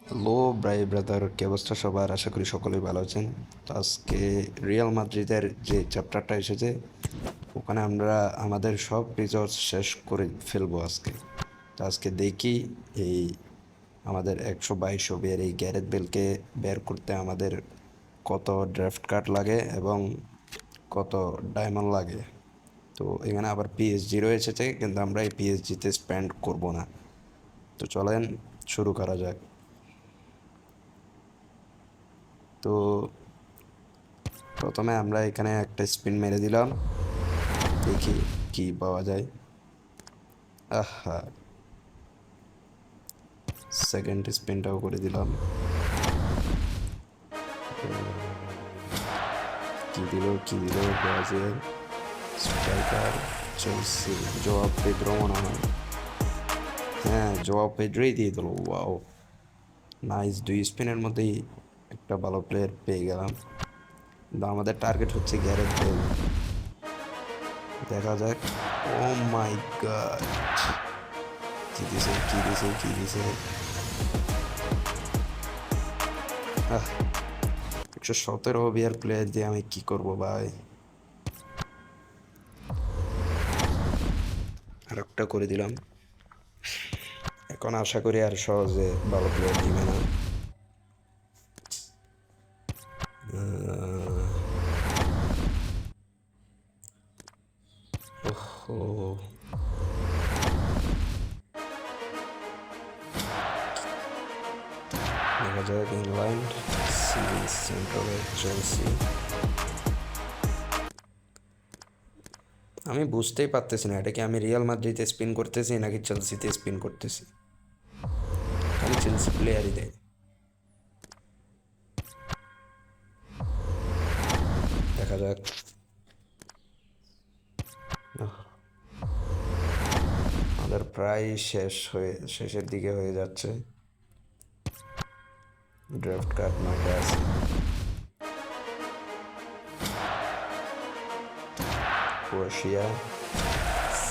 Hello brother, কি অবস্থা সবার? আশা করি সকলেই ভালো আছেন। তো আজকে রিয়াল মাদ্রিদের যে চ্যাপ্টারটা এসেছে, ওখানে আমরা আমাদের সব রিজল্ট শেষ করে ফেলবো আজকে। তো আজকে দেখি এই আমাদের 122 ওভারের এই গ্যারেথ বেলকে বের করতে আমাদের কত ড্রাফট কার্ড লাগে এবং কত ডায়মন্ড লাগে। তো এখানে আবার পিএসজি রয়েছে, কিন্তু আমরা এই পিএসজিতে স্পেন্ড করব না। তো চলেন শুরু করা যাক। তো প্রথমে আমরা এখানে একটা স্পিন মেরে দিলাম, দেখি কি পাওয়া যায়। আহা, সেকেন্ড স্পিনটাও করে দিলাম। কি দিল ব্রাজিল স্ট্রাইকার, চেলসি জবাব পেদ্রো মনে হয়। হ্যাঁ, জবাব পেদ্রোই দিয়ে দিল। Wow, nice. দুই স্পিনের মধ্যেই একটা ভালো প্লেয়ার পেয়ে গেলাম। কিন্তু আমাদের টার্গেট হচ্ছে গ্যারেথ বেল। দেখা যাক। ও মাই গড, কি দিছে। আহ, 117 ওভার প্লেয়ার দিয়ে আমি কি করব ভাই। আর একটা করে দিলাম। এখন আশা করি আর সহজে ভালো প্লেয়ার দিবে না। ওহো, দেখা যাক। England, series central, Chelsea. আমি বুঝতেই পারতেছি না, এটা কি আমি রিয়াল মাদ্রিদে স্পিন করতেছি নাকি চেলসিতে স্পিন করতেছি। খালি চেলসি প্লেয়ারই দেয়। দেখা যাক। আমাদের প্রায় শেষের দিকে হয়ে যাচ্ছে। ড্রাফট কার্ড 9টা আছে। ক্রোয়েশিয়া,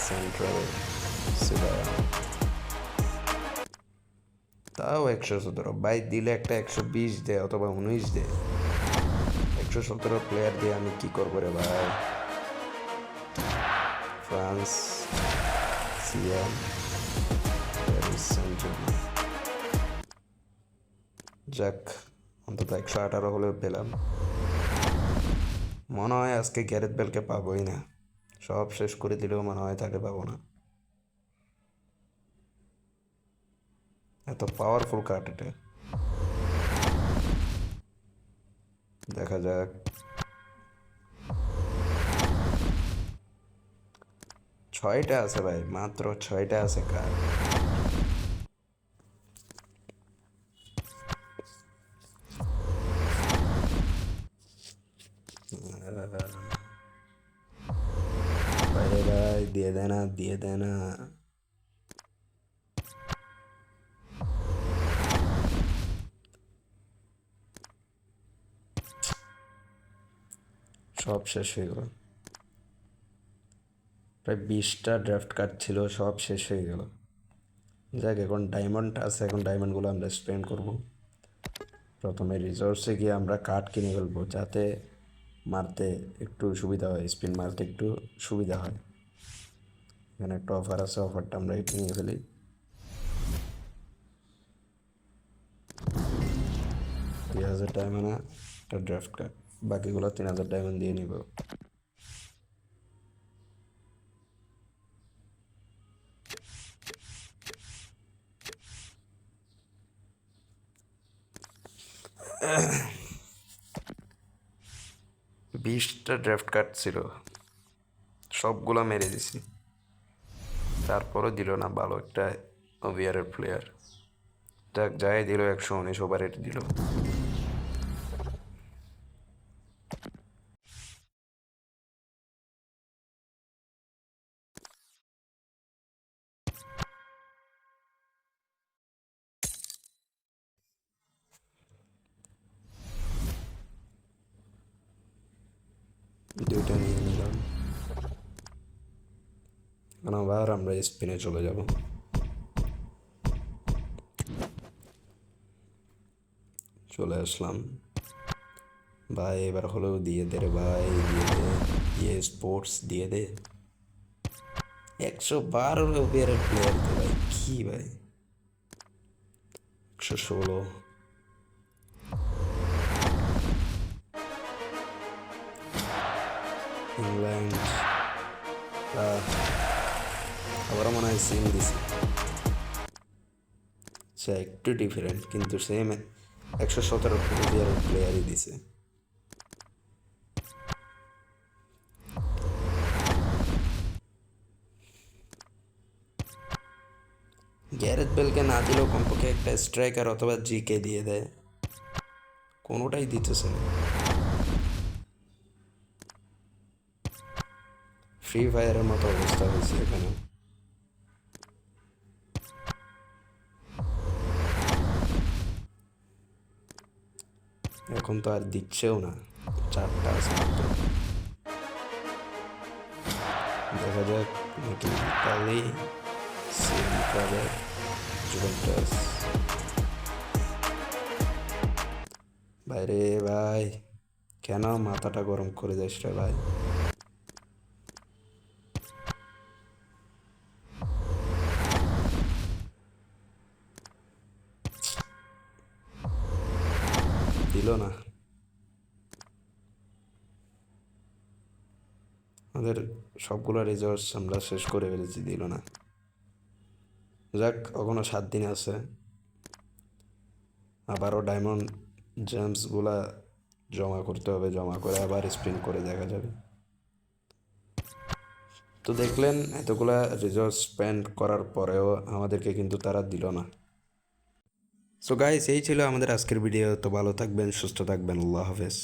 সেন্ট্রাল, সিবায়া। তাও 117 ভাই, দিলে একটা 120 দে অথবা 19 দে। 117 প্লেয়ার দিয়ে আমি কি করবো রে ভাই। France, CM, Paris Saint Germain. যাক, অন্তত 118 হলেও পেলাম। মনে হয় আজকে গ্যারেথ বেলকে পাবোই না। সব শেষ করে দিলেও মনে হয় তাকে পাবো না। এত পাওয়ারফুল কার্ড এটা। দেখা যাক। 6টা আছে ভাই, মাত্র 6টা আছে কার্ড। বাইরে ভাই, দিয়ে দে না। সব শেষ হয়ে গেল। প্রায় 20টা ড্রাফট কার্ড ছিল, সব শেষ হয়ে গেল। যাক, এখন ডায়মন্ড আছে, এখন ডায়মন্ডগুলো আমরা স্পেন্ড করব। প্রথমে রিসোর্সে গিয়ে আমরা কার্ড কিনে ফেলবো, যাতে মারতে একটু সুবিধা হয়, স্পিন মারতে একটু সুবিধা হয়। এখানে একটা অফার আছে, অফারটা আমরা একটু নিয়ে ফেলি। 2000 ডায়মন্ড একটা ড্রাফট কার্ড, বাকিগুলো 3000 ডায়মন্ড দিয়ে নিব। 20টা ড্রাফট কার্ড ছিল, সবগুলো মেরে দিছি। তারপরও দিল না ভালো একটা ওভিআরের প্লেয়ার। যাক, যাই দিল, 119 ওভারের দিল। দুইটা নিয়ে নিলাম। এখন আবার আমরা স্পিনে চলে যাব। চলে আসলাম ভাই, এবার হলেও দিয়ে দে রে ভাই, দিয়ে দে। ইয়ে স্পোর্টস দিয়ে দে। 112 ওভারের প্লেয়ার তো ভাই, কি ভাই। 116। ইংল্যান্ড। আবারও মনে হয় সেম দিছে। আচ্ছা, একটু ডিফারেন্ট কিন্তু সেম। 117 ওভারের প্লেয়ারই দিছে। গ্যারেথ বেলকে না দিলেও কমপক্ষে একটা স্ট্রাইকার অথবা জিকে দিয়ে দেয়, কোনোটাই দিতেছে না। ফ্রি ফায়ারের মতো অবস্থা হয়েছে এখানে। এখন তো আর দিচ্ছেও না, 4টা আছে মাত্র। দেখা যাক নাকি ইতালি, সেমিফাইনালে জুভেন্টাস। বাইরে ভাই, কেন মাথাটা গরম করে যাস রে ভাই। দিল না। আমাদের সবগুলো রিজোর্স আমরা শেষ করে ফেলেছি, দিল না। যাক, এখনো 7 দিন আছে। আবারও ডায়মন্ড জেমসগুলা জমা করতে হবে, জমা করে আবার স্পিন করে দেখা যাবে। তো দেখলেন, এতগুলা রিসোর্স স্পেন্ড করার পরেও আমাদেরকে কিন্তু তারা দিল না। সো গাইস, এই ছিল আমাদের আজকের ভিডিও। তো ভালো থাকবেন, সুস্থ থাকবেন, আল্লাহ হাফেজ।